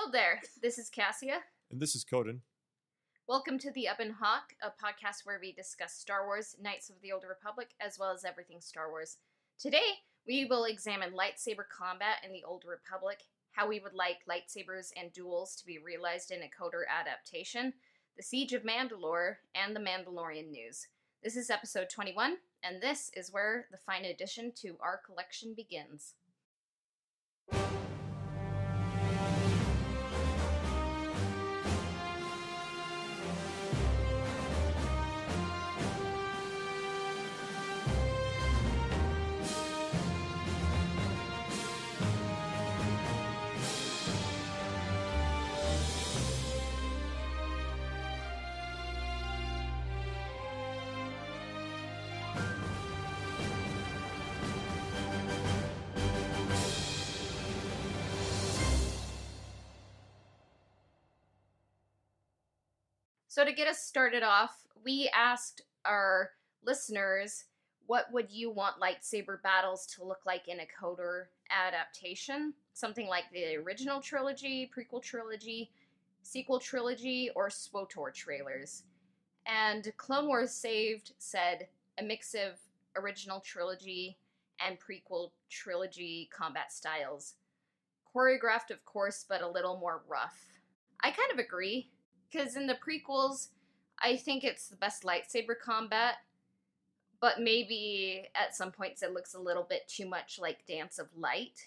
Hello there, this is Cassia. And this is Coden. Welcome to The Up and Hawk, a podcast where we discuss Star Wars, Knights of the Old Republic, as well as everything Star Wars. Today, we will examine lightsaber combat in the Old Republic, how we would like lightsabers and duels to be realized in a KOTOR adaptation, the Siege of Mandalore, and the Mandalorian news. This is episode 21, and this is where the fine addition to our collection begins. So to get us started off, we asked our listeners, what would you want lightsaber battles to look like in a KOTOR adaptation? Something like the original trilogy, prequel trilogy, sequel trilogy, or SWTOR trailers. And Clone Wars Saved said a mix of original trilogy and prequel trilogy combat styles. Choreographed, of course, but a little more rough. I kind of agree. Because in the prequels, I think it's the best lightsaber combat, but maybe at some points it looks a little bit too much like Dance of Light.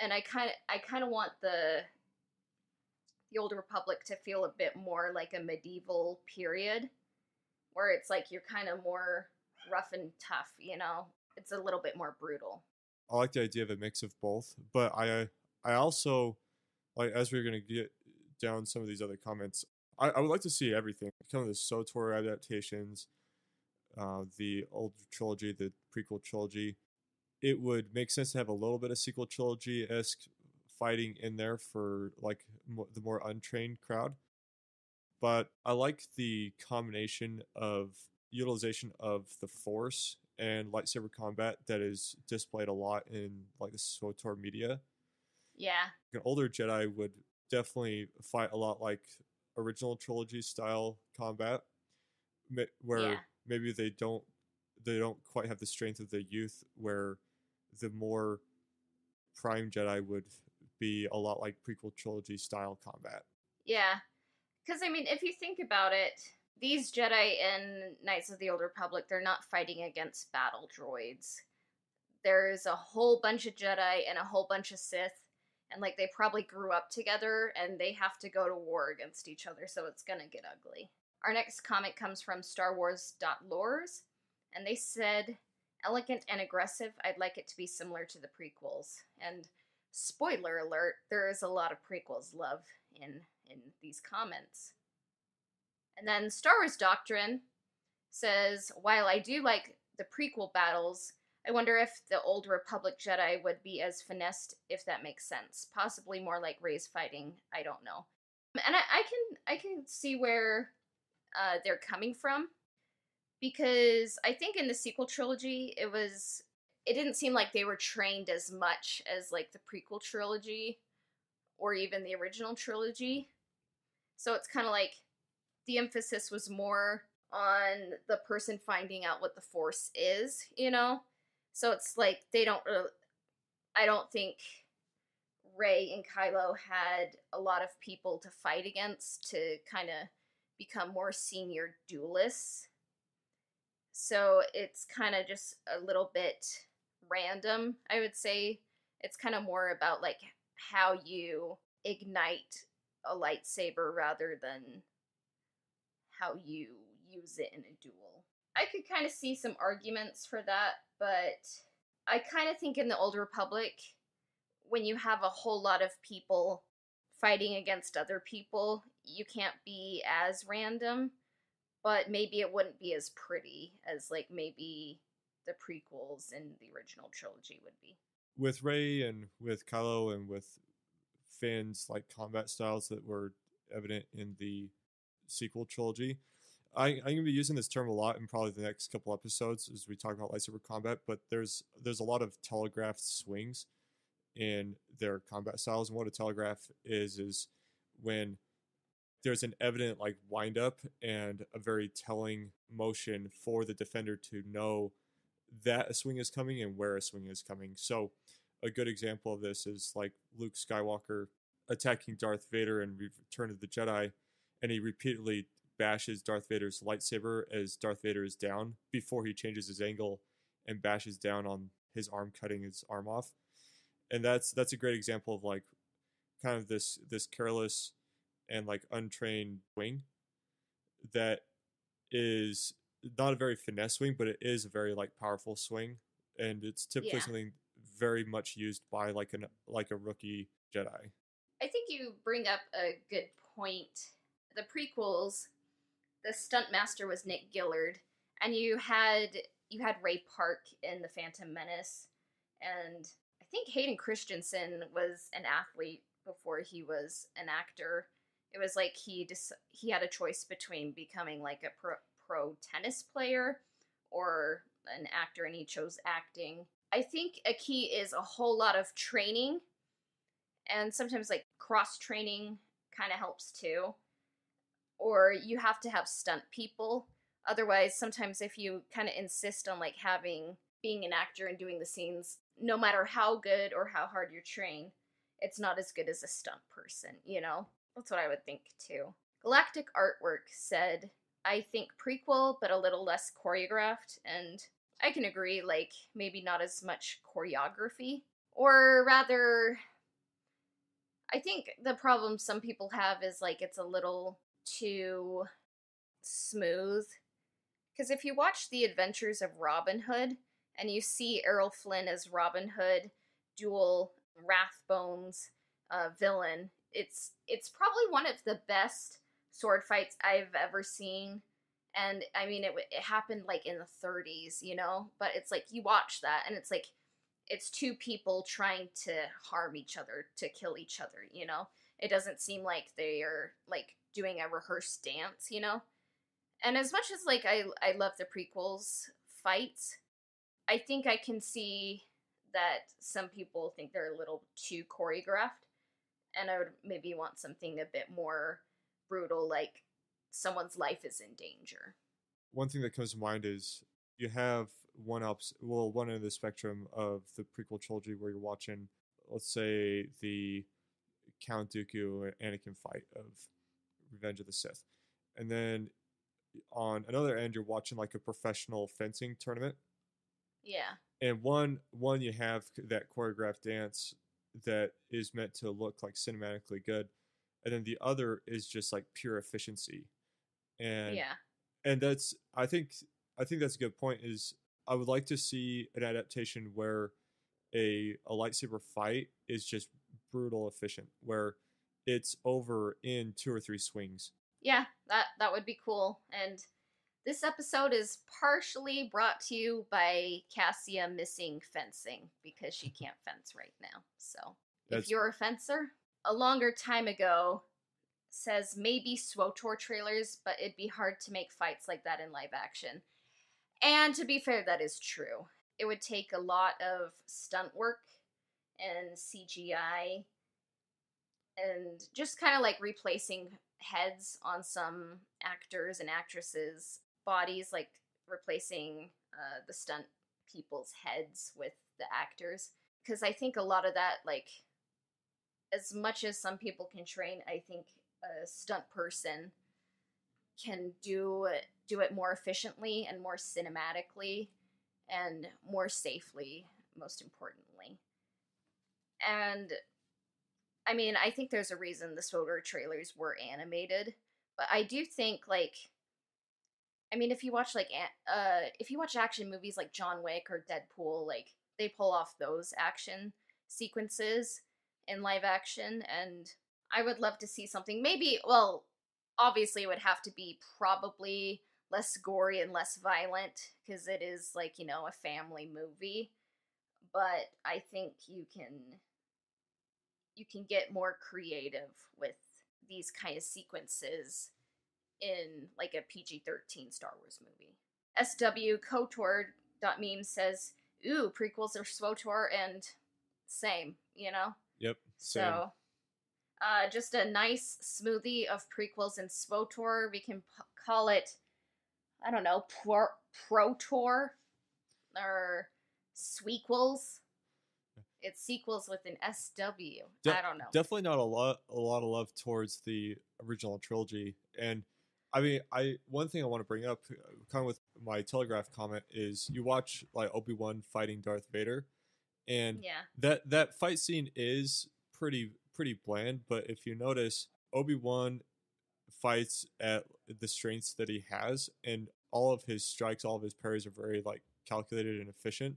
And I kind of want the Old Republic to feel a bit more like a medieval period, where it's like you're kind of more rough and tough, you know? It's a little bit more brutal. I like the idea of a mix of both, but I also, like, as we're going to get down some of these other comments, I would like to see everything. Kind of the SWTOR adaptations, the old trilogy, the prequel trilogy. It would make sense to have a little bit of sequel trilogy-esque fighting in there for like the more untrained crowd. But I like the combination of utilization of the Force and lightsaber combat that is displayed a lot in like the SWTOR media. Yeah. An older Jedi would definitely fight a lot like original trilogy style combat, where maybe they don't quite have the strength of the youth, where the more prime Jedi would be a lot like prequel trilogy style combat. Yeah, because I mean, if you think about it, these Jedi in Knights of the Old Republic, they're not fighting against battle droids. There's a whole bunch of Jedi and a whole bunch of Sith. And, like, they probably grew up together, and they have to go to war against each other, so it's gonna get ugly. Our next comment comes from StarWars.lores, and they said, elegant and aggressive, I'd like it to be similar to the prequels. And, spoiler alert, there is a lot of prequels love in these comments. And then Star Wars Doctrine says, while I do like the prequel battles, I wonder if the Old Republic Jedi would be as finessed, if that makes sense. Possibly more like Rey's fighting. I don't know. And I can see where they're coming from, because I think in the sequel trilogy it didn't seem like they were trained as much as like the prequel trilogy or even the original trilogy. So it's kind of like the emphasis was more on the person finding out what the Force is, you know? So it's like I don't think Rey and Kylo had a lot of people to fight against to kind of become more senior duelists. So it's kind of just a little bit random, I would say. It's kind of more about like how you ignite a lightsaber rather than how you use it in a duel. I could kind of see some arguments for that, but I kind of think in the Old Republic, when you have a whole lot of people fighting against other people, you can't be as random, but maybe it wouldn't be as pretty as like maybe the prequels in the original trilogy would be. With Rey and with Kylo and with Finn's like combat styles that were evident in the sequel trilogy, I'm going to be using this term a lot in probably the next couple episodes as we talk about lightsaber combat, but there's a lot of telegraphed swings in their combat styles. And what a telegraph is when there's an evident like wind up and a very telling motion for the defender to know that a swing is coming and where a swing is coming. So a good example of this is like Luke Skywalker attacking Darth Vader in Return of the Jedi, and he repeatedly bashes Darth Vader's lightsaber as Darth Vader is down before he changes his angle and bashes down on his arm, cutting his arm off. And that's a great example of like kind of this careless and like untrained swing that is not a very finesse swing, but it is a very like powerful swing, and it's typically something very much used by like a rookie Jedi. I think you bring up a good point. The prequels, the stunt master was Nick Gillard, and you had Ray Park in The Phantom Menace, and I think Hayden Christensen was an athlete before he was an actor. It was like he had a choice between becoming like a pro tennis player or an actor, and he chose acting. I think a key is a whole lot of training, and sometimes like cross training kind of helps too. Or you have to have stunt people. Otherwise, sometimes if you kind of insist on like being an actor and doing the scenes, no matter how good or how hard you're trained, it's not as good as a stunt person, you know? That's what I would think too. Galactic Artwork said, I think prequel, but a little less choreographed, and I can agree, like, maybe not as much choreography. Or rather, I think the problem some people have is, like, it's a little too smooth. Because if you watch The Adventures of Robin Hood, and you see Errol Flynn as Robin Hood, dual Rathbones villain, it's probably one of the best sword fights I've ever seen. And I mean, it happened like in the 30s, you know? But it's like you watch that and it's like it's two people trying to harm each other, to kill each other, you know? It doesn't seem like they are like doing a rehearsed dance, you know? And as much as like I love the prequels fights, I think I can see that some people think they're a little too choreographed, and I would maybe want something a bit more brutal, like someone's life is in danger. One thing that comes to mind is you have one end of the spectrum of the prequel trilogy where you're watching, let's say, the Count Dooku and Anakin fight of Revenge of the Sith, and then on another end you're watching like a professional fencing tournament. Yeah. And one you have that choreographed dance that is meant to look like cinematically good, and then the other is just like pure efficiency. And yeah, and that's I think that's a good point. Is I would like to see an adaptation where a lightsaber fight is just brutal efficient, where it's over in 2 or 3 swings. Yeah, that would be cool. And this episode is partially brought to you by Cassia missing fencing because she can't fence right now. So, if you're a fencer, a longer time ago says maybe SWTOR trailers, but it'd be hard to make fights like that in live action. And to be fair, that is true. It would take a lot of stunt work and CGI and just kind of like replacing heads on some actors and actresses' bodies, like replacing the stunt people's heads with the actors. Because I think a lot of that, like, as much as some people can train, I think a stunt person can do it more efficiently and more cinematically and more safely, most importantly. And I mean, I think there's a reason the SWTOR trailers were animated, but I do think, like, I mean, if you watch action movies like John Wick or Deadpool, like, they pull off those action sequences in live action, and I would love to see something, maybe, well, obviously it would have to be probably less gory and less violent, because it is, like, you know, a family movie, but I think you can get more creative with these kind of sequences in like a PG-13 Star Wars movie. SWTOR.meme says, ooh, prequels are SWTOR and same, you know? Yep. Same. So, just a nice smoothie of prequels and SWTOR. We can call it, I don't know, ProTOR or Sweequels. It's sequels with an SW. I don't know. Definitely not a lot of love towards the original trilogy. And I mean, one thing I want to bring up, kind of with my Telegraph comment, is you watch like Obi-Wan fighting Darth Vader, and that fight scene is pretty bland. But if you notice, Obi-Wan fights at the strengths that he has, and all of his strikes, all of his parries are very like calculated and efficient,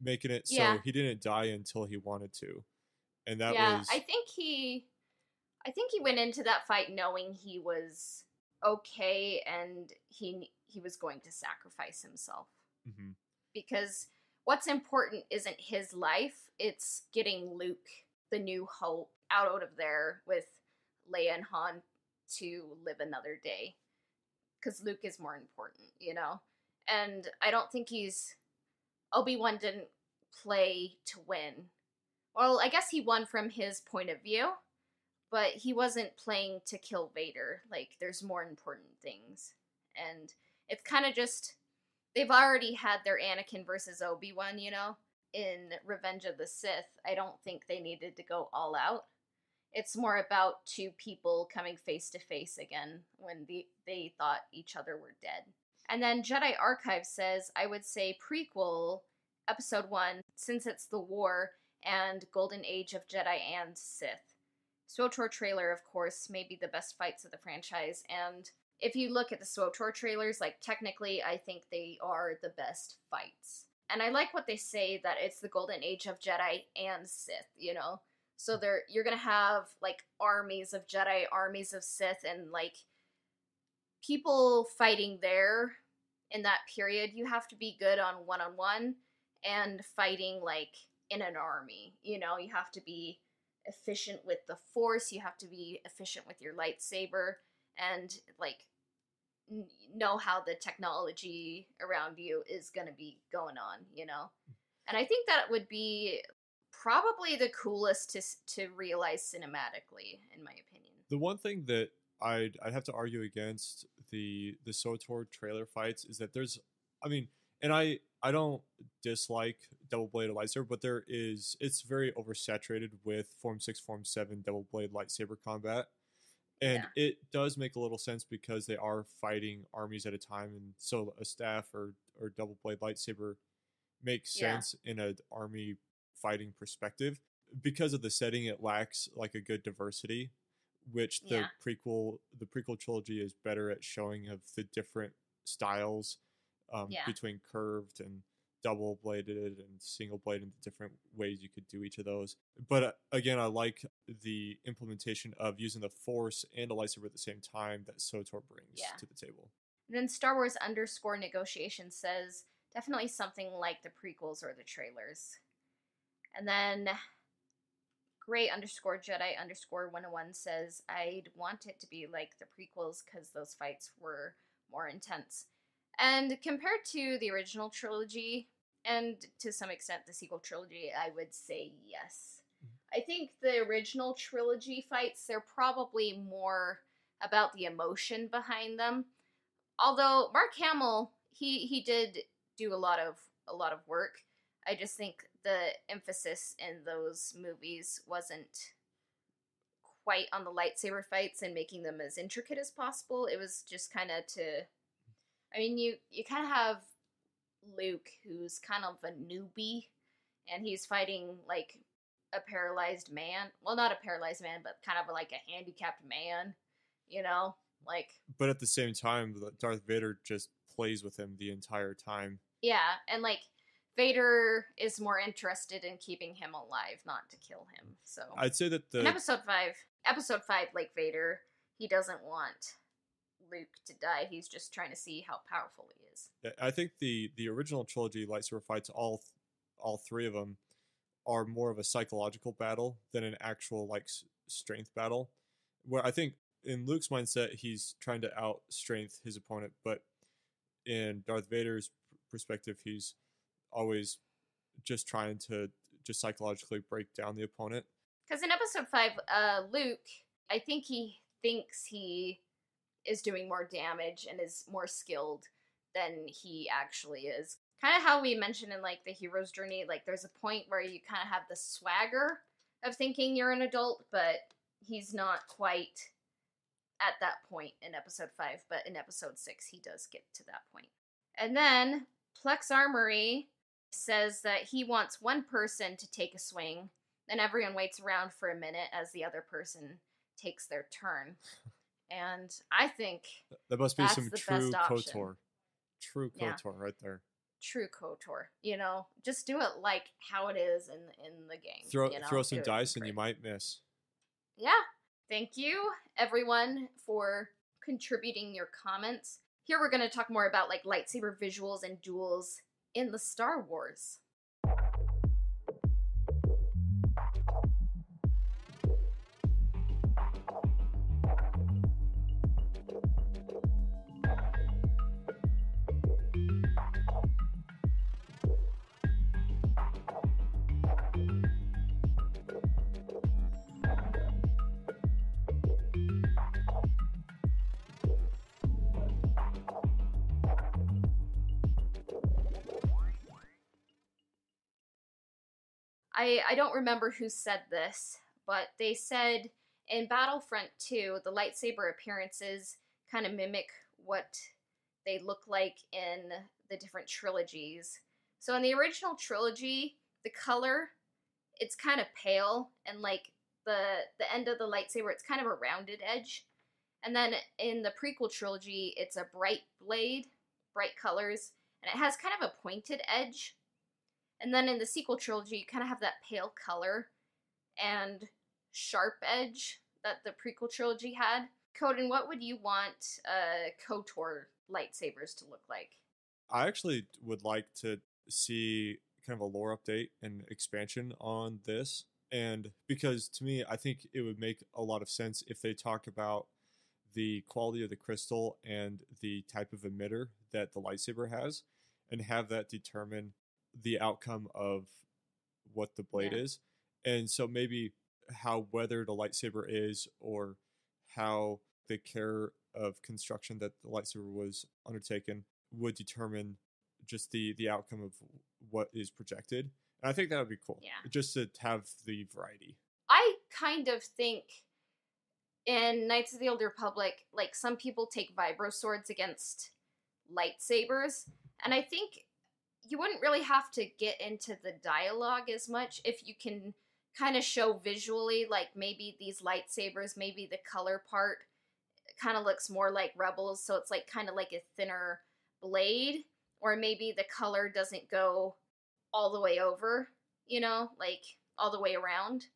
making it so he didn't die until he wanted to. And that was I think he went into that fight knowing he was okay, and he was going to sacrifice himself. Mm-hmm. Because what's important isn't his life, it's getting Luke, the New Hope, out of there with Leia and Han to live another day. Because Luke is more important, you know? And I don't think Obi-Wan didn't play to win. Well, I guess he won from his point of view, but he wasn't playing to kill Vader. Like, there's more important things. And it's kind of just, they've already had their Anakin versus Obi-Wan, you know, in Revenge of the Sith. I don't think they needed to go all out. It's more about two people coming face to face again when they thought each other were dead. And then Jedi Archive says, I would say prequel, Episode 1, since it's the war, and Golden Age of Jedi and Sith. SWTOR trailer, of course, may be the best fights of the franchise, and if you look at the SWTOR trailers, like, technically, I think they are the best fights. And I like what they say, that it's the Golden Age of Jedi and Sith, you know? So you're gonna have, like, armies of Jedi, armies of Sith, and, like, people fighting there in that period. You have to be good on one-on-one, and fighting, like, in an army, you know? You have to be efficient with the Force, you have to be efficient with your lightsaber, and, like, know how the technology around you is gonna be going on, you know? And I think that would be probably the coolest to realize cinematically, in my opinion. The one thing that I'd have to argue against the SWTOR trailer fights is that there's, I mean, and I don't dislike double-bladed lightsaber, but it's very oversaturated with Form 6, Form 7 double-bladed lightsaber combat. And it does make a little sense because they are fighting armies at a time, and so a staff or double-bladed lightsaber makes sense in an army fighting perspective. Because of the setting, it lacks like a good diversity, which the prequel trilogy is better at showing of the different styles between curved and double-bladed and single-bladed, the different ways you could do each of those. But again, I like the implementation of using the Force and a lightsaber at the same time that SWTOR brings to the table. And then Star Wars _ negotiation says definitely something like the prequels or the trailers. And then Gray _Jedi _101 says, I'd want it to be like the prequels because those fights were more intense. And compared to the original trilogy, and to some extent the sequel trilogy, I would say yes. I think the original trilogy fights, they're probably more about the emotion behind them. Although Mark Hamill, he did do a lot of work. I just think the emphasis in those movies wasn't quite on the lightsaber fights and making them as intricate as possible. It was just kind of I mean, you kind of have Luke, who's kind of a newbie, and he's fighting, like, a paralyzed man. Well, not a paralyzed man, but kind of like a handicapped man, you know? Like... But at the same time, Darth Vader just plays with him the entire time. Yeah, and, like, Vader is more interested in keeping him alive, not to kill him, so... I'd say that in Episode 5, like Vader, he doesn't want Luke to die. He's just trying to see how powerful he is. I think the original trilogy lightsaber fights, all three of them, are more of a psychological battle than an actual like strength battle. Where I think in Luke's mindset, he's trying to out-strength his opponent, but in Darth Vader's perspective, he's always just trying to just psychologically break down the opponent. Because in episode 5, Luke, I think he thinks he is doing more damage and is more skilled than he actually is. Kind of how we mentioned in like the hero's journey, like there's a point where you kind of have the swagger of thinking you're an adult, but he's not quite at that point in episode 5, but in episode 6 he does get to that point. And then Plex Armory says that he wants one person to take a swing, then everyone waits around for a minute as the other person takes their turn. And I think that must be that's some the true best option. KOTOR. True KOTOR right there. True KOTOR. You know, just do it like how it is in the game. Throw some dice and you might miss. Yeah. Thank you, everyone, for contributing your comments. Here we're going to talk more about like lightsaber visuals and duels in the Star Wars. I don't remember who said this, but they said in Battlefront 2, the lightsaber appearances kind of mimic what they look like in the different trilogies. So in the original trilogy, the color, it's kind of pale, and like the end of the lightsaber, it's kind of a rounded edge. And then in the prequel trilogy, it's a bright blade, bright colors, and it has kind of a pointed edge. And then in the sequel trilogy, you kind of have that pale color and sharp edge that the prequel trilogy had. Coden, what would you want KOTOR lightsabers to look like? I actually would like to see kind of a lore update and expansion on this. And because to me, I think it would make a lot of sense if they talk about the quality of the crystal and the type of emitter that the lightsaber has, and have that determine the outcome of what the blade is. And so maybe how weathered a lightsaber is, or how the care of construction that the lightsaber was undertaken would determine just the outcome of what is projected. And I think that would be cool. Yeah. Just to have the variety. I kind of think in Knights of the Old Republic, like some people take vibro swords against lightsabers, and I think you wouldn't really have to get into the dialogue as much if you can kind of show visually, like maybe these lightsabers, maybe the color part kind of looks more like Rebels, so it's like kind of like a thinner blade, or maybe the color doesn't go all the way over, you know, like all the way around.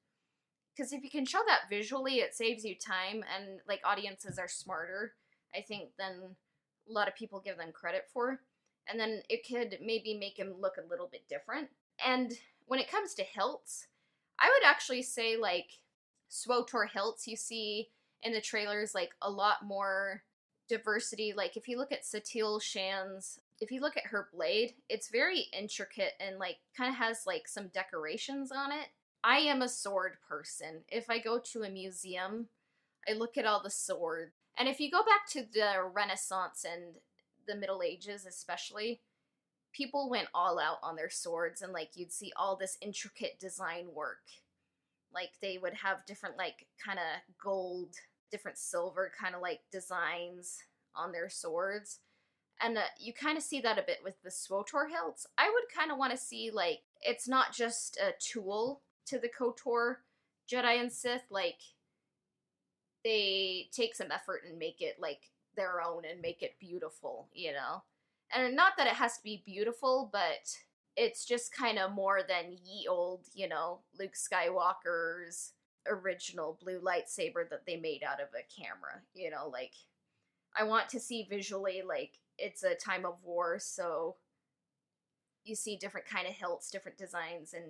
Because if you can show that visually, it saves you time, and like audiences are smarter, I think, than a lot of people give them credit for. And then it could maybe make him look a little bit different. And when it comes to hilts, I would actually say like SWTOR hilts you see in the trailers, like a lot more diversity. Like if you look at Satele Shan's, if you look at her blade, it's very intricate and like kind of has like some decorations on it. I am a sword person. If I go to a museum, I look at all the swords. And if you go back to the Renaissance and the Middle Ages especially, people went all out on their swords, and like you'd see all this intricate design work. Like they would have different like kind of gold, different silver kind of like designs on their swords. And you kind of see that a bit with the SWTOR hilts. I would kind of want to see like it's not just a tool to the KOTOR Jedi and Sith, like they take some effort and make it like their own and make it beautiful, you know? And not that it has to be beautiful, but it's just kind of more than ye old, you know, Luke Skywalker's original blue lightsaber that they made out of a camera, you know? Like, I want to see visually, like, it's a time of war, so you see different kind of hilts, different designs, and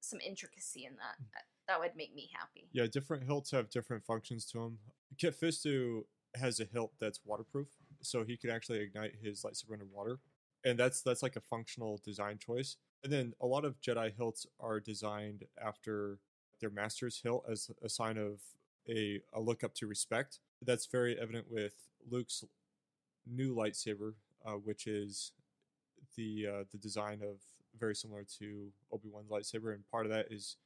some intricacy in that. That would make me happy. Yeah, different hilts have different functions to them. Kit Fisto has a hilt that's waterproof, so he can actually ignite his lightsaber underwater, and that's like a functional design choice. And then a lot of Jedi hilts are designed after their master's hilt as a sign of a look up to respect. That's very evident with Luke's new lightsaber, which is the design of very similar to Obi-Wan's lightsaber, and part of that is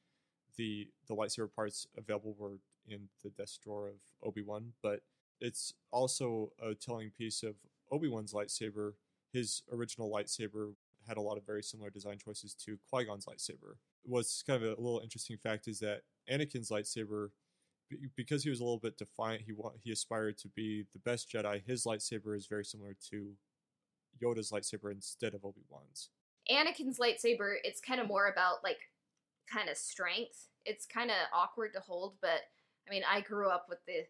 the lightsaber parts available were in the desk drawer of Obi-Wan, but it's also a telling piece of Obi-Wan's lightsaber. His original lightsaber had a lot of very similar design choices to Qui-Gon's lightsaber. What's kind of a little interesting fact is that Anakin's lightsaber, because he was a little bit defiant, he aspired to be the best Jedi. His lightsaber is very similar to Yoda's lightsaber instead of Obi-Wan's. Anakin's lightsaber, it's kind of more about, like, kind of strength. It's kind of awkward to hold, but, I mean, I grew up with the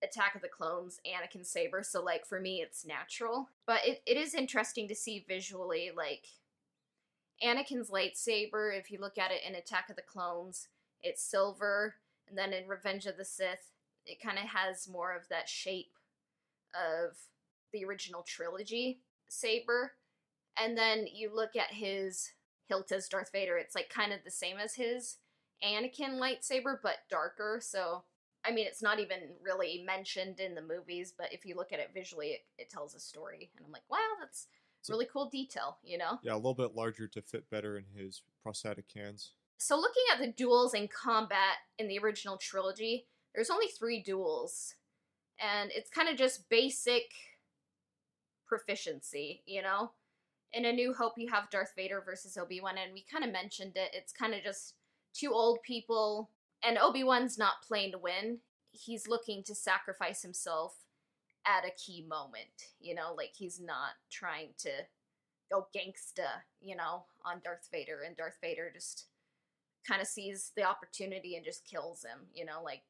Attack of the Clones Anakin saber, so, like, for me, it's natural. But it is interesting to see visually, like, Anakin's lightsaber, if you look at it in Attack of the Clones, it's silver, and then in Revenge of the Sith, it kind of has more of that shape of the original trilogy saber. And then you look at his hilt as Darth Vader, it's like kind of the same as his Anakin lightsaber, but darker. So, I mean, it's not even really mentioned in the movies, but if you look at it visually, it tells a story. And I'm like, wow, that's really cool detail, you know? Yeah, a little bit larger to fit better in his prosthetic hands. So looking at the duels and combat in the original trilogy, there's only 3 duels. And it's kind of just basic proficiency, you know? In A New Hope, you have Darth Vader versus Obi-Wan, and we kind of mentioned it. It's kind of just 2 old people, and Obi-Wan's not playing to win. He's looking to sacrifice himself at a key moment, you know? Like, he's not trying to go gangsta, you know, on Darth Vader, and Darth Vader just kind of sees the opportunity and just kills him, you know? Like,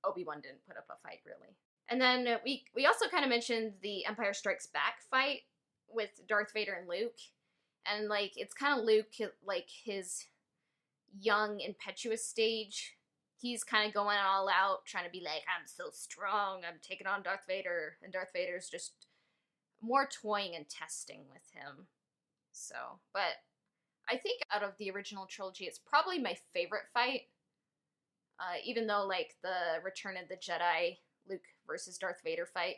Obi-Wan didn't put up a fight, really. And then we also kind of mentioned the Empire Strikes Back fight with Darth Vader and Luke. And, like, it's kind of Luke, like, his young, impetuous stage. He's kind of going all out, trying to be like, I'm so strong, I'm taking on Darth Vader. And Darth Vader's just more toying and testing with him. So, but I think out of the original trilogy, it's probably my favorite fight. Even though, like, the Return of the Jedi, Luke versus Darth Vader fight,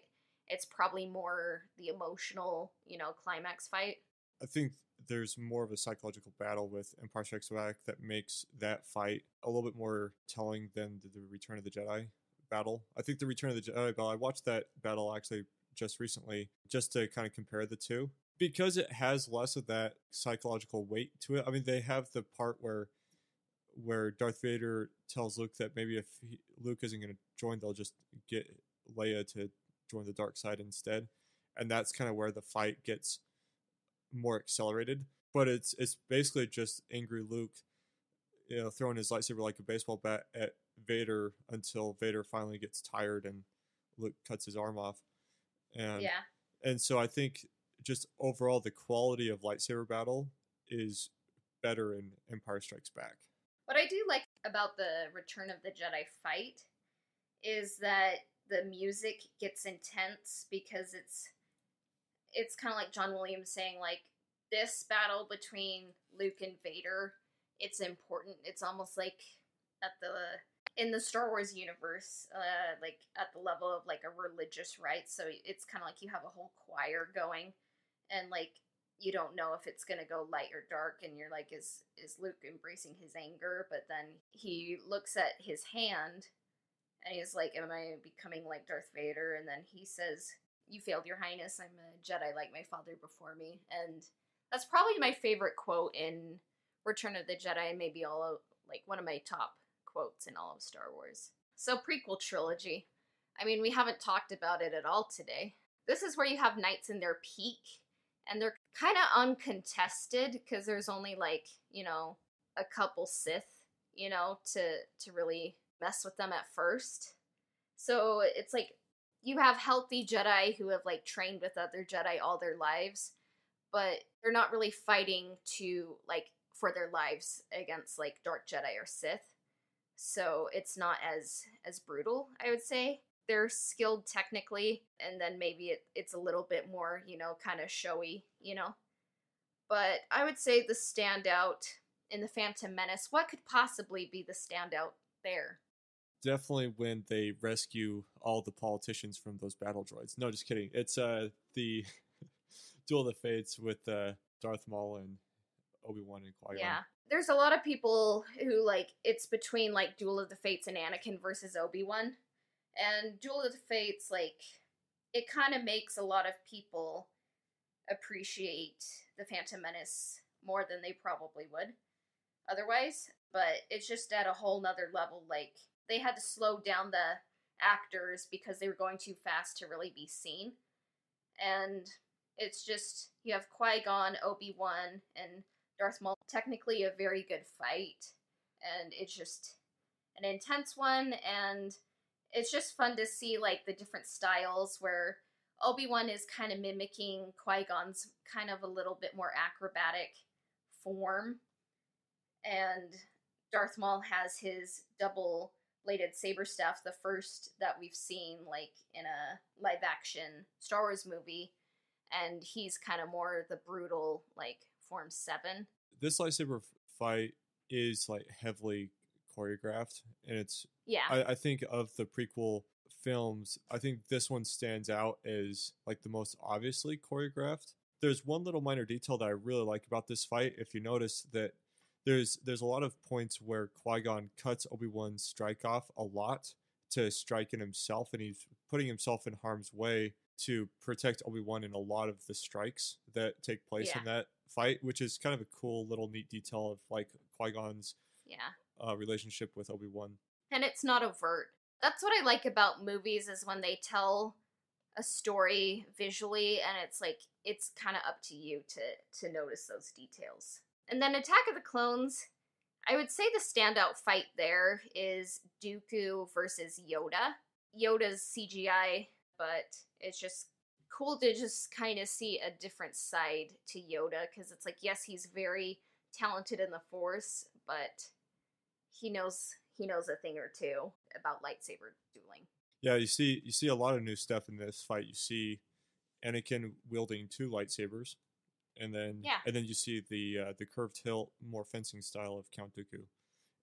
it's probably more the emotional, you know, climax fight. I think there's more of a psychological battle with Empire Strikes Back that makes that fight a little bit more telling than the Return of the Jedi battle. I think the Return of the Jedi battle, I watched that battle actually just recently, just to kind of compare the two. Because it has less of that psychological weight to it. I mean, they have the part where Darth Vader tells Luke that maybe if Luke isn't going to join, they'll just get Leia to join the dark side instead, and that's kind of where the fight gets more accelerated. But it's basically just angry Luke, you know, throwing his lightsaber like a baseball bat at Vader until Vader finally gets tired and Luke cuts his arm off. And so I think just overall the quality of lightsaber battle is better in Empire Strikes Back. What I do like about the Return of the Jedi fight is that the music gets intense because it's kind of like John Williams saying, like, this battle between Luke and Vader, it's important. It's almost like in the Star Wars universe, like at the level of like a religious rite. So it's kind of like you have a whole choir going, and like you don't know if it's gonna go light or dark, and you're like, is Luke embracing his anger? But then he looks at his hand. And he's like, am I becoming like Darth Vader? And then he says, you failed, Your Highness. I'm a Jedi like my father before me. And that's probably my favorite quote in Return of the Jedi. Maybe like one of my top quotes in all of Star Wars. So prequel trilogy. I mean, we haven't talked about it at all today. This is where you have knights in their peak. And they're kind of uncontested because there's only like, you know, a couple Sith, you know, to really mess with them at first. So it's like you have healthy Jedi who have like trained with other Jedi all their lives, but they're not really fighting to like for their lives against like dark Jedi or Sith. So it's not as brutal, I would say. They're skilled technically, and then maybe it's a little bit more, you know, kind of showy, you know. But I would say the standout in the Phantom Menace, what could possibly be the standout there? Definitely when they rescue all the politicians from those battle droids. No, just kidding. It's the Duel of the Fates with Darth Maul and Obi-Wan and Qui-Gon. Yeah. There's a lot of people who, like, it's between, like, Duel of the Fates and Anakin versus Obi-Wan. And Duel of the Fates, like, it kind of makes a lot of people appreciate the Phantom Menace more than they probably would otherwise. But it's just at a whole nother level. Like, they had to slow down the actors because they were going too fast to really be seen. And it's just, you have Qui-Gon, Obi-Wan, and Darth Maul. Technically a very good fight. And it's just an intense one. And it's just fun to see, like, the different styles where Obi-Wan is kind of mimicking Qui-Gon's kind of a little bit more acrobatic form. And Darth Maul has his double-bladed saber staff, the first that we've seen, like, in a live-action Star Wars movie. And he's kind of more the brutal, like, Form 7. This lightsaber fight is, like, heavily choreographed, and it's... Yeah. I think of the prequel films, I think this one stands out as, like, the most obviously choreographed. There's one little minor detail that I really like about this fight. If you notice that there's a lot of points where Qui-Gon cuts Obi-Wan's strike off a lot to strike in himself, and he's putting himself in harm's way to protect Obi-Wan in a lot of the strikes that take place in that fight, which is kind of a cool little neat detail of, like, Qui-Gon's relationship with Obi-Wan. And it's not overt. That's what I like about movies, is when they tell a story visually, and it's like, it's kind of up to you to notice those details. And then Attack of the Clones, I would say the standout fight there is Dooku versus Yoda. Yoda's CGI, but it's just cool to just kind of see a different side to Yoda, because it's like, yes, he's very talented in the Force, but he knows a thing or two about lightsaber dueling. Yeah, you see a lot of new stuff in this fight. You see Anakin wielding 2 lightsabers, and then you see the curved hilt, more fencing style of Count Dooku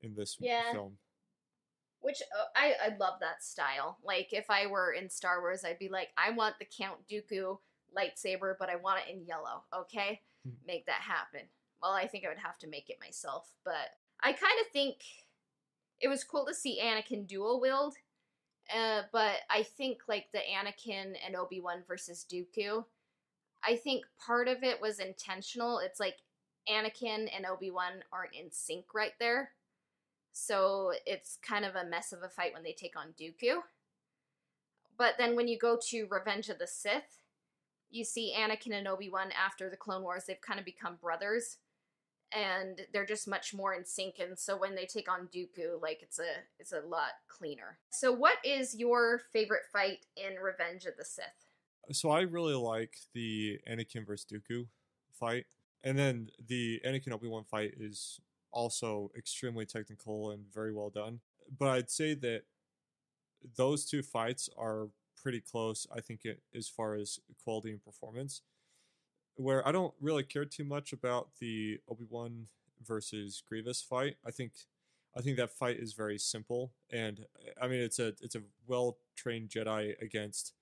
in this film. Which I love that style. Like, if I were in Star Wars, I'd be like, I want the Count Dooku lightsaber, but I want it in yellow. Okay, make that happen. Well, I think I would have to make it myself, but I kind of think it was cool to see Anakin dual wield, but I think, like, the Anakin and Obi-Wan versus Dooku, I think part of it was intentional. It's like Anakin and Obi-Wan aren't in sync right there, so it's kind of a mess of a fight when they take on Dooku. But then when you go to Revenge of the Sith, you see Anakin and Obi-Wan after the Clone Wars, they've kind of become brothers. And they're just much more in sync, and so when they take on Dooku, like, it's a lot cleaner. So what is your favorite fight in Revenge of the Sith? So I really like the Anakin versus Dooku fight, and then the Anakin Obi-Wan fight is also extremely technical and very well done. But I'd say that those 2 fights are pretty close, I think, as far as quality and performance. Where I don't really care too much about the Obi-Wan versus Grievous fight. I think that fight is very simple, and I mean, it's a well-trained Jedi against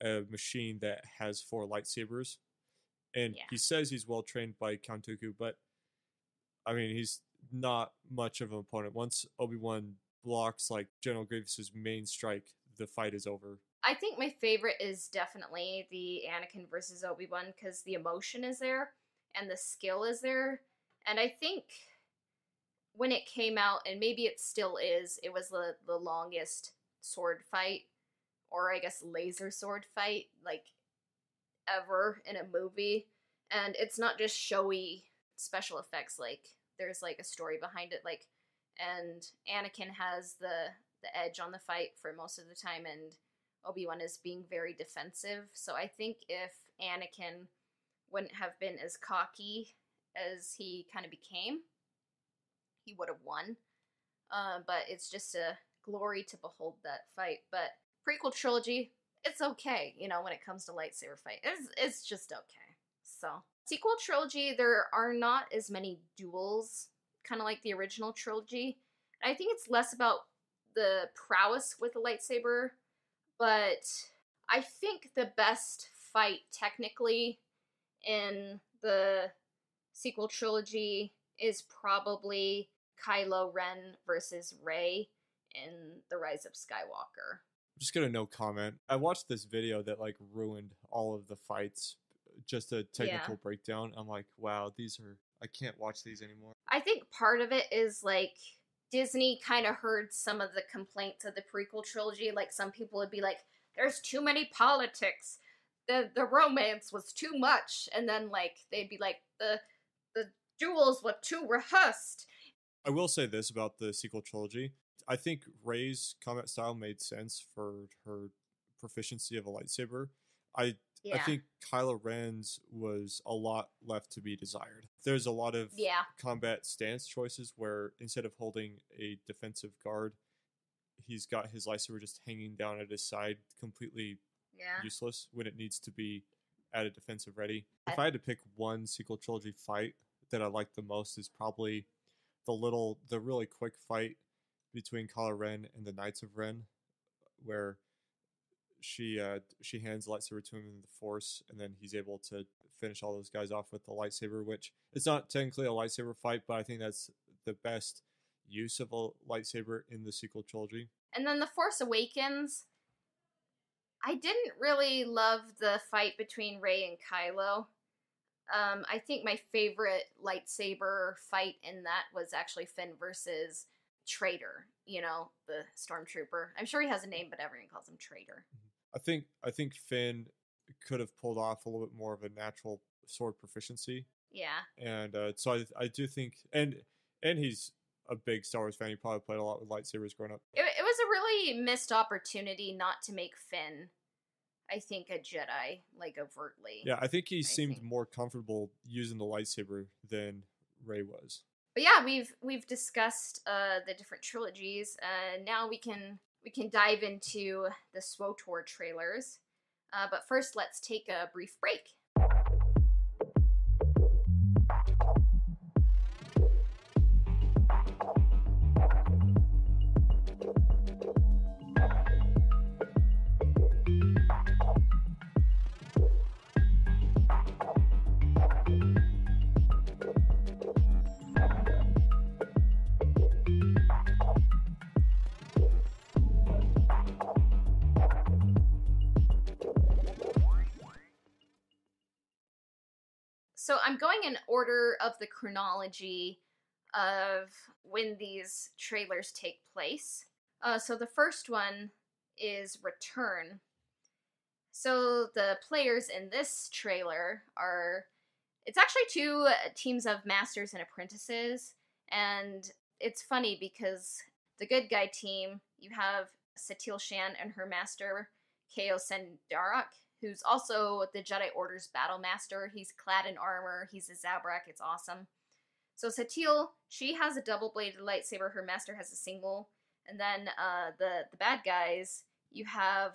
a machine that has 4 lightsabers, and he says he's well-trained by Count Dooku, but I mean, he's not much of an opponent. Once Obi-Wan blocks, like, General Grievous's main strike, the fight is over. I think my favorite is definitely the Anakin versus Obi-Wan, because the emotion is there and the skill is there. And I think when it came out, and maybe it still is, it was the longest sword fight, or I guess laser sword fight, like, ever in a movie. And it's not just showy special effects, like, there's, like, a story behind it, like, and Anakin has the edge on the fight for most of the time, and Obi-Wan is being very defensive. So I think if Anakin wouldn't have been as cocky as he kind of became, he would have won. But it's just a glory to behold that fight. But prequel trilogy, it's okay, when it comes to lightsaber fight. It's just okay. So, sequel trilogy, there are not as many duels, kind of like the original trilogy. I think it's less about the prowess with the lightsaber, but I think the best fight technically in the sequel trilogy is probably Kylo Ren versus Rey in The Rise of Skywalker. I'm just gonna no comment. I watched this video that like ruined all of the fights, just a technical breakdown. I'm like, wow, I can't watch these anymore. I think part of it is like Disney kind of heard some of the complaints of the prequel trilogy. Like some people would be like, "There's too many politics. The romance was too much," and then like they'd be like, "The duels were too rehearsed." I will say this about the sequel trilogy. I think Rey's combat style made sense for her proficiency of a lightsaber. I think Kylo Ren's was a lot left to be desired. There's a lot of combat stance choices where instead of holding a defensive guard, he's got his lightsaber just hanging down at his side, completely useless when it needs to be at a defensive ready. If I had to pick one sequel trilogy fight that I like the most, is probably the really quick fight between Kylo Ren and the Knights of Ren, where she hands the lightsaber to him in the Force, and then he's able to finish all those guys off with the lightsaber, which it's not technically a lightsaber fight, but I think that's the best use of a lightsaber in the sequel trilogy. And then The Force Awakens, I didn't really love the fight between Rey and Kylo. I think my favorite lightsaber fight in that was actually Finn versus Traitor, the stormtrooper. I'm sure he has a name, but everyone calls him Traitor. I think Finn could have pulled off a little bit more of a natural sword proficiency. Yeah. And so I do think, and he's a big Star Wars fan. He probably played a lot with lightsabers growing up. It was a really missed opportunity not to make Finn, I think, a Jedi, like, overtly. Yeah, I think he seemed more comfortable using the lightsaber than Rey was. But yeah, we've discussed the different trilogies. Now we can dive into the SWTOR trailers. But first, let's take a brief break. So I'm going in order of the chronology of when these trailers take place. So the first one is Return. So the players in this trailer it's actually two teams of masters and apprentices, and it's funny because the good guy team, you have Satele Shan and her master, Kao Sendarak, who's also the Jedi Order's battle master. He's clad in armor. He's a Zabrak. It's awesome. So Satele, she has a double-bladed lightsaber. Her master has a single. And then the bad guys, you have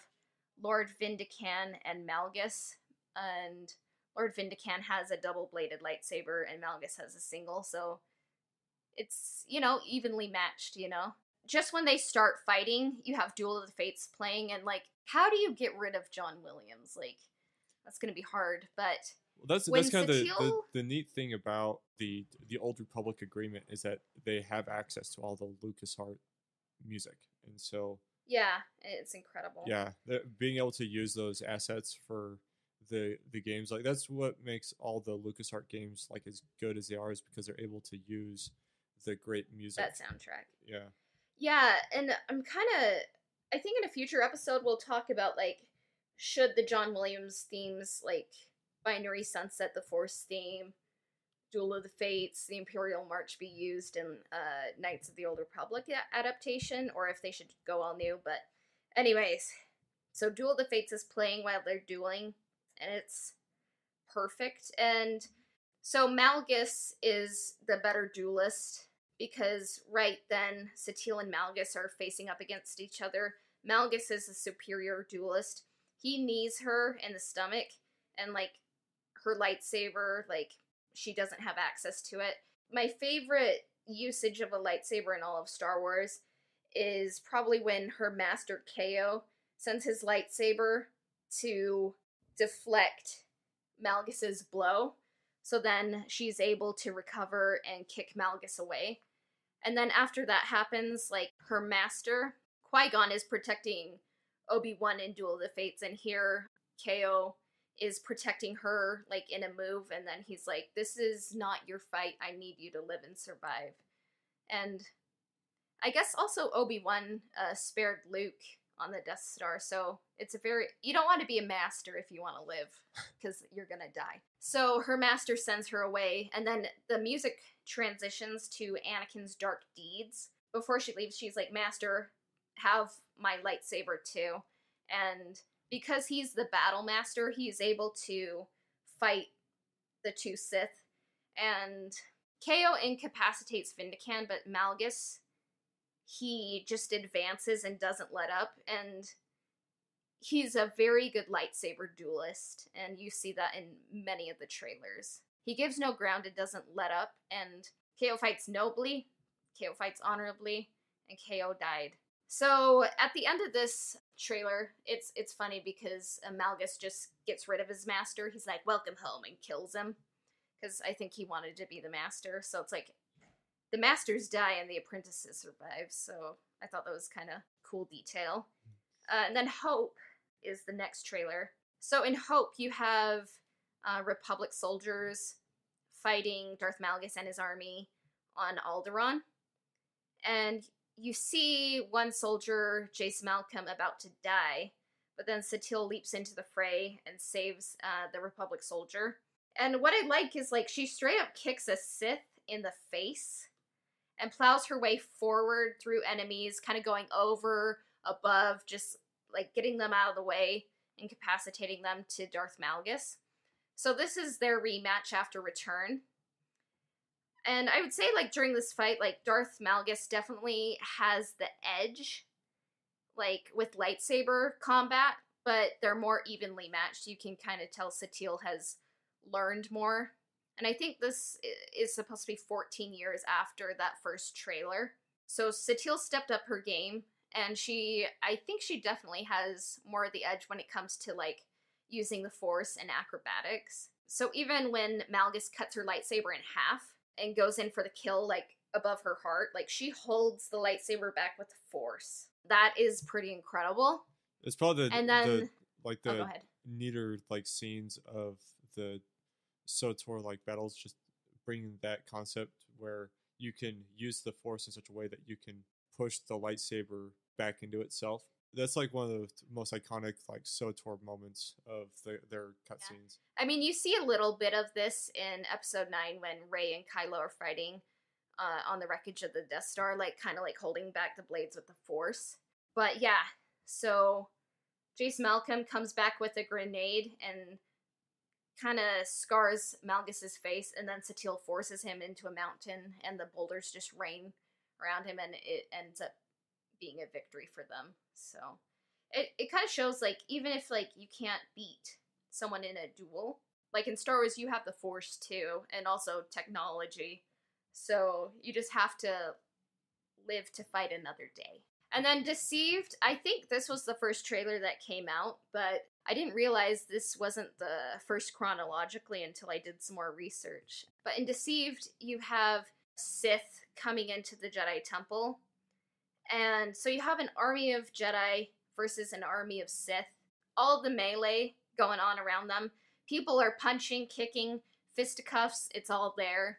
Lord Vindican and Malgus. And Lord Vindican has a double-bladed lightsaber, and Malgus has a single. So it's, evenly matched, Just when they start fighting, you have Duel of the Fates playing, and, like, how do you get rid of John Williams? Like, that's going to be hard, but that's kind of the neat thing about the Old Republic agreement is that they have access to all the LucasArts music, and so yeah, it's incredible. Yeah, being able to use those assets for the games, like, that's what makes all the LucasArts games like as good as they are, is because they're able to use the great music, that soundtrack. Yeah, and I think in a future episode we'll talk about, like, should the John Williams themes, like Binary Sunset, the Force theme, Duel of the Fates, the Imperial March, be used in Knights of the Old Republic adaptation, or if they should go all new. But anyways, so Duel of the Fates is playing while they're dueling, and it's perfect. And so Malgus is the better duelist, because right then Satele and Malgus are facing up against each other. Malgus is a superior duelist. He knees her in the stomach, and, like, her lightsaber, like, she doesn't have access to it. My favorite usage of a lightsaber in all of Star Wars is probably when her master Ko sends his lightsaber to deflect Malgus's blow. So then she's able to recover and kick Malgus away. And then after that happens, like, her master, Qui-Gon, is protecting Obi-Wan in Duel of the Fates, and here Ko is protecting her, like, in a move, and then he's like, this is not your fight, I need you to live and survive. And I guess also Obi-Wan spared Luke on the Death Star, so it's a very... You don't want to be a master if you want to live, because you're gonna die. So her master sends her away, and then the music transitions to Anakin's dark deeds. Before she leaves, she's like, Master, have my lightsaber too. And because he's the battle master, he's able to fight the two Sith. And Ko incapacitates Vindican, but Malgus, he just advances and doesn't let up, and he's a very good lightsaber duelist, and you see that in many of the trailers. He gives no ground and doesn't let up, and Ko fights nobly, Ko fights honorably, and Ko died. So at the end of this trailer, it's funny because Malgus just gets rid of his master. He's like, welcome home, and kills him, because I think he wanted to be the master. So it's like, the masters die and the apprentices survive, so I thought that was kind of cool detail. And then Hope is the next trailer. So in Hope, you have Republic soldiers fighting Darth Malgus and his army on Alderaan. And you see one soldier, Jace Malcolm, about to die, but then Satele leaps into the fray and saves the Republic soldier. And what I like is, like, she straight up kicks a Sith in the face and plows her way forward through enemies, kind of going over, above, just, like, getting them out of the way, incapacitating them to Darth Malgus. So this is their rematch after Return. And I would say, like, during this fight, like, Darth Malgus definitely has the edge, like, with lightsaber combat, but they're more evenly matched. You can kind of tell Satele has learned more. And I think this is supposed to be 14 years after that first trailer. So Satele stepped up her game, and I think she definitely has more of the edge when it comes to, like, using the Force and acrobatics. So even when Malgus cuts her lightsaber in half and goes in for the kill, like, above her heart, like, she holds the lightsaber back with the Force. That is pretty incredible. It's probably the go ahead. neater, like, scenes of the SWTOR, like, battles, just bringing that concept where you can use the Force in such a way that you can push the lightsaber back into itself. That's, like, one of the most iconic, like, SWTOR moments of their cutscenes. Yeah. I mean, you see a little bit of this in Episode 9 when Rey and Kylo are fighting on the wreckage of the Death Star, like, kind of, like, holding back the blades with the Force. But, yeah, so Jace Malcolm comes back with a grenade and kind of scars Malgus's face, and then Satele forces him into a mountain, and the boulders just rain around him, and it ends up being a victory for them. So it kind of shows, like, even if, like, you can't beat someone in a duel, like, in Star Wars you have the Force too, and also technology, so you just have to live to fight another day. And then Deceived, I think this was the first trailer that came out, but I didn't realize this wasn't the first chronologically until I did some more research. But in Deceived, you have Sith coming into the Jedi Temple, and so you have an army of Jedi versus an army of Sith. All the melee going on around them. People are punching, kicking, fisticuffs, it's all there.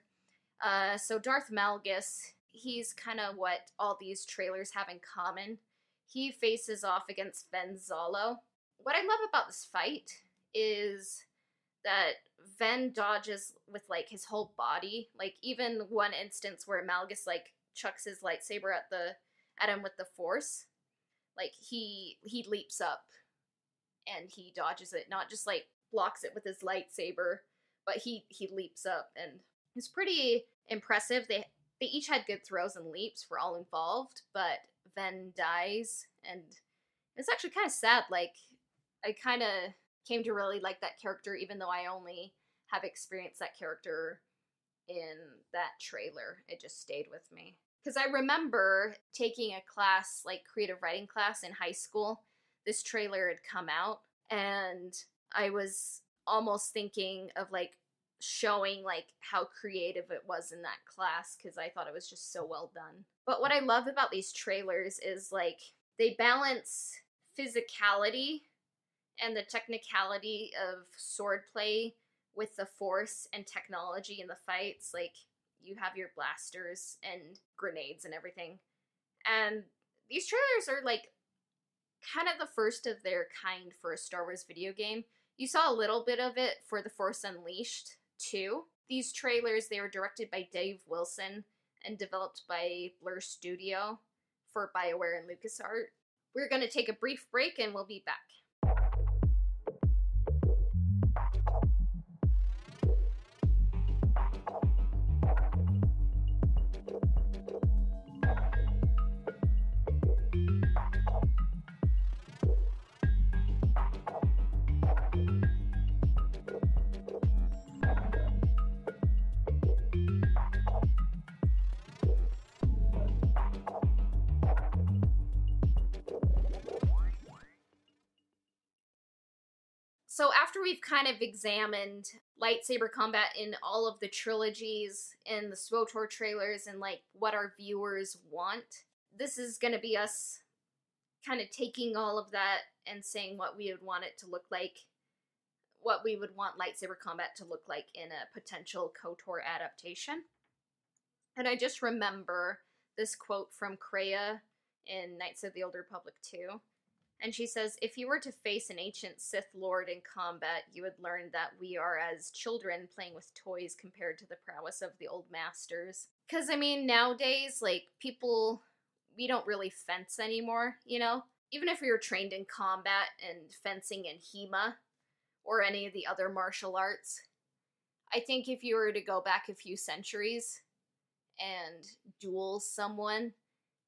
So Darth Malgus, he's kind of what all these trailers have in common. He faces off against Ven Zolo. What I love about this fight is that Ven dodges with, like, his whole body. Like, even one instance where Malgus, like, chucks his lightsaber at him with the Force, like, he leaps up and he dodges it, not just, like, blocks it with his lightsaber, but he leaps up, and it's pretty impressive. They each had good throws and leaps for all involved, but Ven dies, and it's actually kind of sad. Like, I kind of came to really like that character, even though I only have experienced that character in that trailer. It just stayed with me. Because I remember taking a class, like creative writing class in high school. This trailer had come out, and I was almost thinking of like showing like how creative it was in that class, because I thought it was just so well done. But what I love about these trailers is like they balance physicality and the technicality of swordplay with the force and technology in the fights. Like, you have your blasters and grenades and everything. And these trailers are like kind of the first of their kind for a Star Wars video game. You saw a little bit of it for The Force Unleashed too. These trailers, they were directed by Dave Wilson and developed by Blur Studio for BioWare and LucasArts. We're going to take a brief break and we'll be back. So after we've kind of examined lightsaber combat in all of the trilogies and the SWTOR trailers and like what our viewers want, this is going to be us kind of taking all of that and saying what we would want it to look like, what we would want lightsaber combat to look like in a potential KOTOR adaptation. And I just remember this quote from Kreia in Knights of the Old Republic 2. And she says, if you were to face an ancient Sith Lord in combat, you would learn that we are as children playing with toys compared to the prowess of the old masters. Because, I mean, nowadays, like, people, we don't really fence anymore, you know? Even if we were trained in combat and fencing and HEMA, or any of the other martial arts, I think if you were to go back a few centuries and duel someone,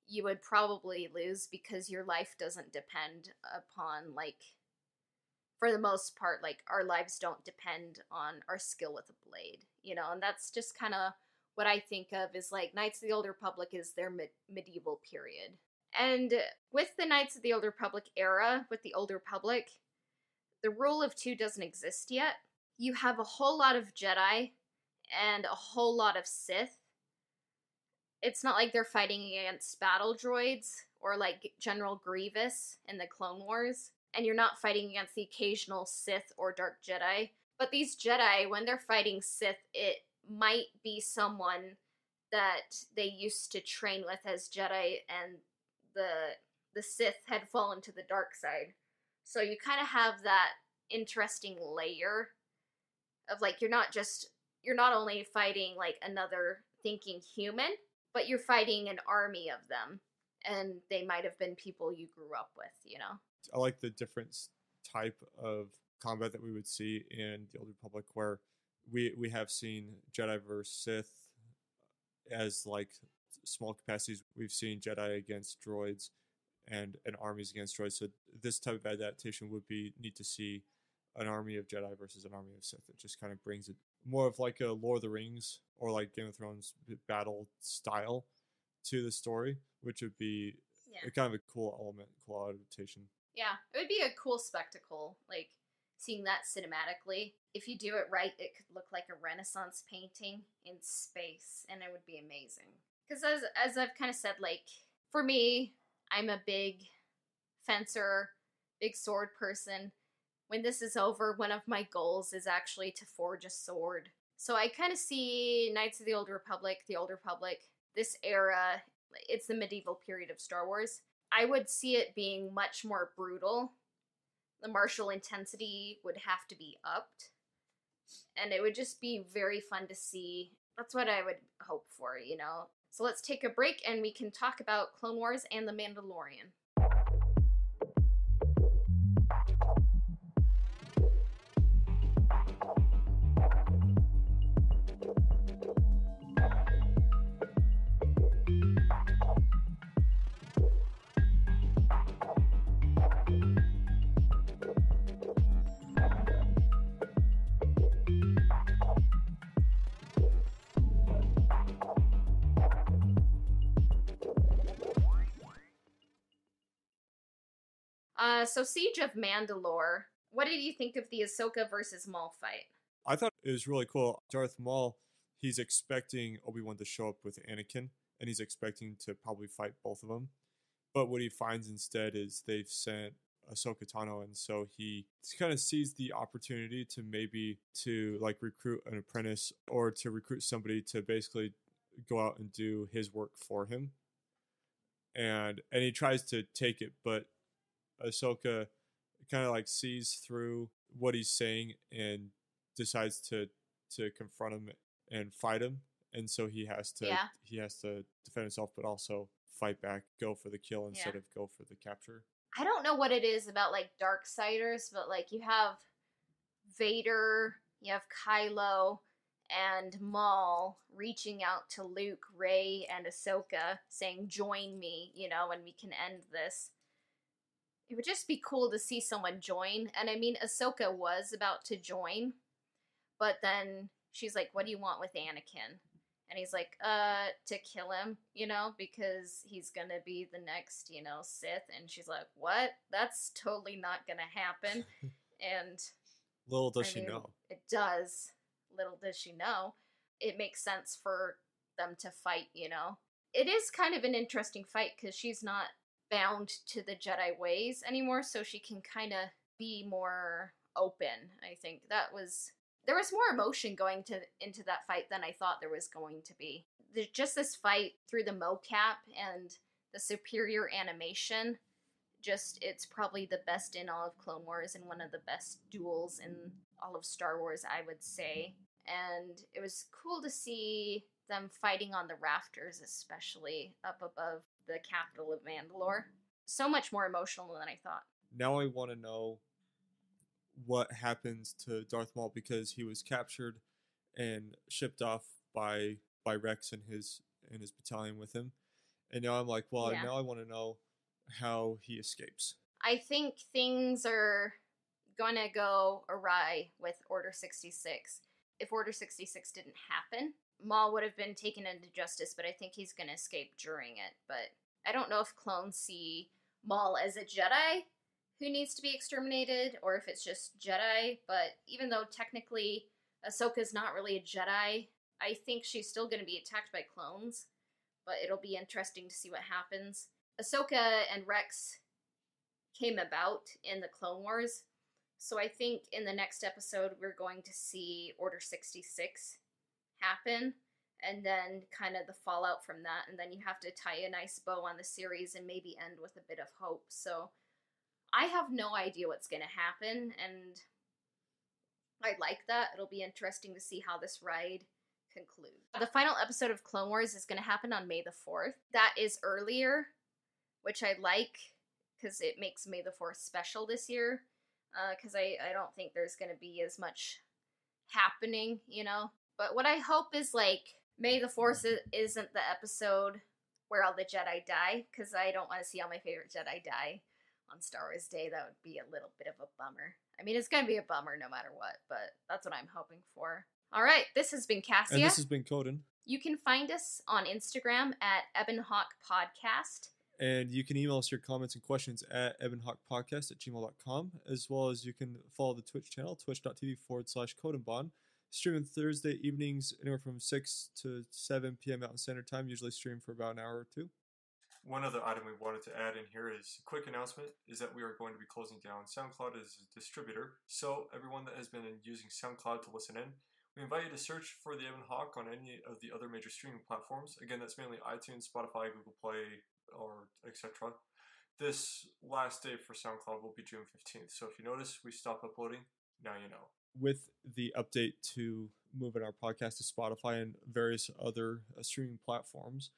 you would probably lose, because your life doesn't depend upon, like, for the most part, like, our lives don't depend on our skill with a blade, you know? And that's just kind of what I think of is, like, Knights of the Old Republic is their medieval period. And with the Knights of the Old Republic era, with the Old Republic, the rule of two doesn't exist yet. You have a whole lot of Jedi and a whole lot of Sith. It's not like they're fighting against battle droids or like General Grievous in the Clone Wars, and you're not fighting against the occasional Sith or Dark Jedi. But these Jedi, when they're fighting Sith, it might be someone that they used to train with as Jedi, and the Sith had fallen to the dark side. So you kind of have that interesting layer of, like, you're not only fighting like another thinking human, but you're fighting an army of them, and they might have been people you grew up with, you know? I like the different type of combat that we would see in the Old Republic, where we have seen Jedi versus Sith as like small capacities. We've seen Jedi against droids and armies against droids. So this type of adaptation would be neat to see an army of Jedi versus an army of Sith. It just kind of brings it more of like a Lord of the Rings or like Game of Thrones battle style to the story, which would be a kind of a cool element, cool adaptation. Yeah, it would be a cool spectacle, like seeing that cinematically. If you do it right, it could look like a Renaissance painting in space, and it would be amazing. Because as I've kind of said, like, for me, I'm a big fencer, big sword person. When this is over, one of my goals is actually to forge a sword. So I kind of see Knights of the Old Republic, this era, it's the medieval period of Star Wars. I would see it being much more brutal. The martial intensity would have to be upped. And it would just be very fun to see. That's what I would hope for, you know? So let's take a break and we can talk about Clone Wars and The Mandalorian. So Siege of Mandalore. What did you think of the Ahsoka versus Maul fight? I thought it was really cool. Darth Maul, he's expecting Obi-Wan to show up with Anakin, and he's expecting to probably fight both of them. But what he finds instead is they've sent Ahsoka Tano, and so he kind of sees the opportunity to maybe to like recruit an apprentice or to recruit somebody to basically go out and do his work for him. And he tries to take it, but Ahsoka kind of like sees through what he's saying and decides to confront him and fight him, and so he has to defend himself, but also fight back, go for the kill instead of go for the capture. I don't know what it is about like Darksiders, but like you have Vader, you have Kylo, and Maul reaching out to Luke, Rey, and Ahsoka, saying, "Join me, and we can end this." It would just be cool to see someone join. And I mean, Ahsoka was about to join, but then she's like, "What do you want with Anakin?" And he's like, to kill him, because he's gonna be the next, Sith. And she's like, "What? That's totally not gonna happen." And little does she know. It does. Little does she know. It makes sense for them to fight, It is kind of an interesting fight because she's not bound to the Jedi ways anymore, so she can kind of be more open. I think there was more emotion going into that fight than I thought there was going to be. There's just this fight through the mocap and the superior animation. It's probably the best in all of Clone Wars and one of the best duels in all of Star Wars, I would say. And it was cool to see them fighting on the rafters, especially up above the capital of Mandalore. So much more emotional than I thought. Now I want to know what happens to Darth Maul, because he was captured and shipped off by Rex and his battalion with him. And now I'm like, well, now I want to know how he escapes. I think things are going to go awry with Order 66. If Order 66 didn't happen, Maul would have been taken into justice, but I think he's going to escape during it. But I don't know if clones see Maul as a Jedi who needs to be exterminated, or if it's just Jedi. But even though technically Ahsoka's not really a Jedi, I think she's still going to be attacked by clones. But it'll be interesting to see what happens. Ahsoka and Rex came about in the Clone Wars, so I think in the next episode we're going to see Order 66 happen, and then kind of the fallout from that, and then you have to tie a nice bow on the series and maybe end with a bit of hope. So I have no idea what's going to happen, and I like that. It'll be interesting to see how this ride concludes. The final episode of Clone Wars is going to happen on May the 4th. That is earlier, which I like, because it makes May the 4th special this year, because I don't think there's going to be as much happening, But what I hope is, May the 4th isn't the episode where all the Jedi die, because I don't want to see all my favorite Jedi die on Star Wars Day. That would be a little bit of a bummer. I mean, it's going to be a bummer no matter what, but that's what I'm hoping for. All right, this has been Cassia. And this has been Coden. You can find us on Instagram at Ebonhawk Podcast. And you can email us your comments and questions at ebonhawkpodcast@gmail.com, as well as you can follow the Twitch channel, twitch.tv/CodenBond. Streaming Thursday evenings, anywhere from 6 to 7 p.m. Mountain Standard Time, usually stream for about an hour or two. One other item we wanted to add in here is a quick announcement, is that we are going to be closing down SoundCloud as a distributor. So everyone that has been using SoundCloud to listen in, we invite you to search for the Ebonhawk on any of the other major streaming platforms. Again, that's mainly iTunes, Spotify, Google Play, or etc. This last day for SoundCloud will be June 15th. So if you notice we stop uploading, now you know. With the update to moving our podcast to Spotify and various other streaming platforms,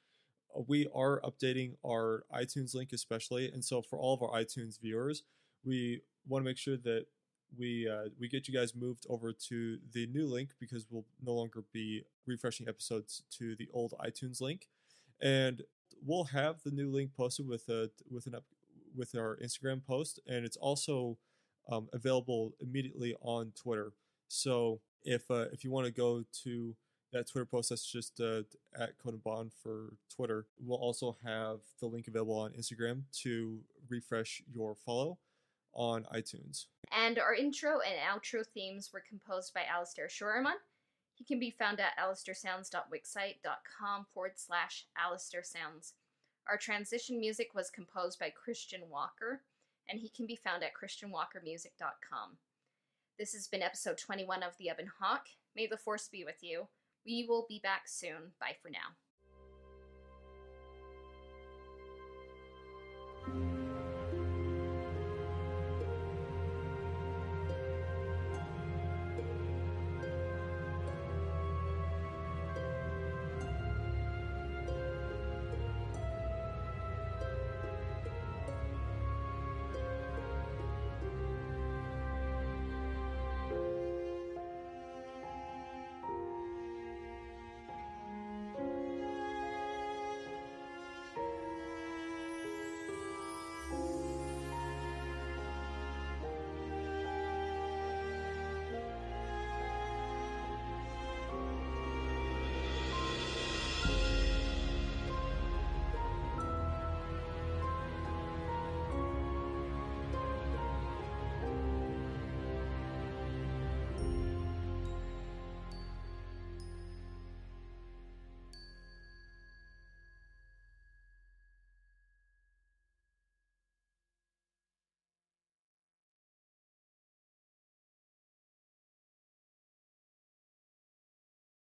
we are updating our iTunes link especially. And so for all of our iTunes viewers, we want to make sure that we get you guys moved over to the new link, because we'll no longer be refreshing episodes to the old iTunes link. And we'll have the new link posted with our Instagram post, and it's also available immediately on Twitter. So if you want to go to that Twitter post, that's just at CodenBond for Twitter. We'll also have the link available on Instagram to refresh your follow. on iTunes. And our intro and outro themes were composed by Alistair Shoreman. He can be found at alistairsounds.wixsite.com/alistairsounds. Our transition music was composed by Christian Walker, and he can be found at christianwalkermusic.com. This has been episode 21 of The Ebon Hawk. May the Force be with you. We will be back soon. Bye for now.